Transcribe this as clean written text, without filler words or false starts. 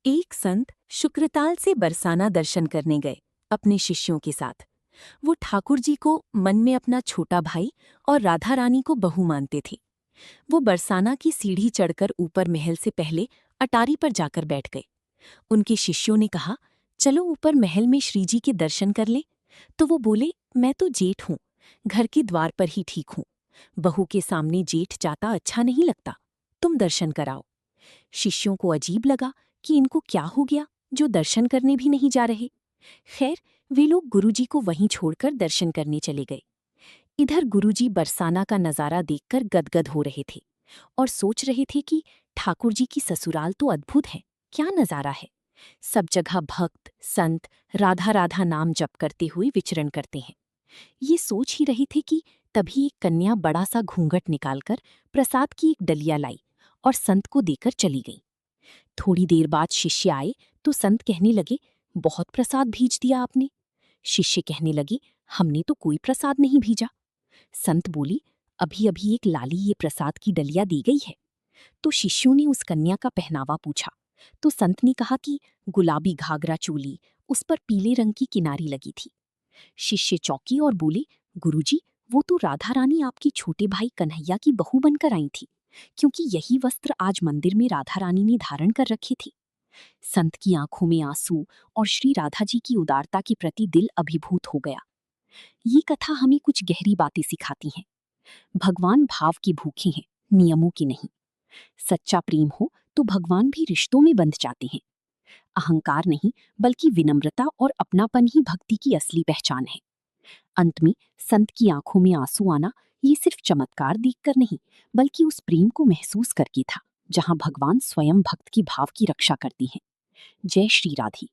एक संत शुक्रताल से बरसाना दर्शन करने गए अपने शिष्यों के साथ। वो ठाकुर जी को मन में अपना छोटा भाई और राधा रानी को बहू मानते थे। वो बरसाना की सीढ़ी चढ़कर ऊपर महल से पहले अटारी पर जाकर बैठ गए। उनके शिष्यों ने कहा, चलो ऊपर महल में श्री जी के दर्शन कर लें। तो वो बोले, मैं तो जेठ हूँ, घर के द्वार पर ही ठीक हूँ। बहू के सामने जेठ जाता अच्छा नहीं लगता, तुम दर्शन कराओ। शिष्यों को अजीब लगा कि इनको क्या हो गया जो दर्शन करने भी नहीं जा रहे। खैर, वे लोग गुरुजी को वहीं छोड़कर दर्शन करने चले गए। इधर गुरुजी बरसाना का नजारा देखकर गदगद हो रहे थे और सोच रहे थे कि ठाकुर जी की ससुराल तो अद्भुत है, क्या नजारा है। सब जगह भक्त संत राधा राधा नाम जप करते हुए विचरण करते हैं। ये सोच ही रहे थे कि तभी एक कन्या बड़ा सा घूंघट निकालकर प्रसाद की एक डलिया लाई और संत को देकर चली गई। थोड़ी देर बाद शिष्य आए तो संत कहने लगे, बहुत प्रसाद भेज दिया आपने। शिष्य कहने लगे, हमने तो कोई प्रसाद नहीं भेजा। संत बोली, अभी अभी एक लाली ये प्रसाद की डलिया दी गई है। तो शिष्यों ने उस कन्या का पहनावा पूछा तो संत ने कहा कि गुलाबी घाघरा चोली, उस पर पीले रंग की किनारी लगी थी। शिष्य चौंके और बोले, गुरुजी, वो तो राधा रानी आपके छोटे भाई कन्हैया की बहू बनकर आई थी, क्योंकि यही वस्त्र आज मंदिर में राधा रानी ने धारण कर रखे थे। संत की आंखों में आंसू और श्री राधा जी की उदारता के प्रति दिल अभिभूत हो गया। ये कथा हमें कुछ गहरी बातें सिखाती हैं। भगवान भाव की भूखे हैं, नियमों की नहीं। सच्चा प्रेम हो तो भगवान भी रिश्तों में बंध जाते हैं। अहंकार नहीं, बल्कि विनम्रता और अपनापन ही भक्ति की असली पहचान है। अंत में संत की आंखों में आंसू आना ये सिर्फ चमत्कार देखकर नहीं, बल्कि उस प्रेम को महसूस करके था जहां भगवान स्वयं भक्त की भाव की रक्षा करती हैं। जय श्री राधे।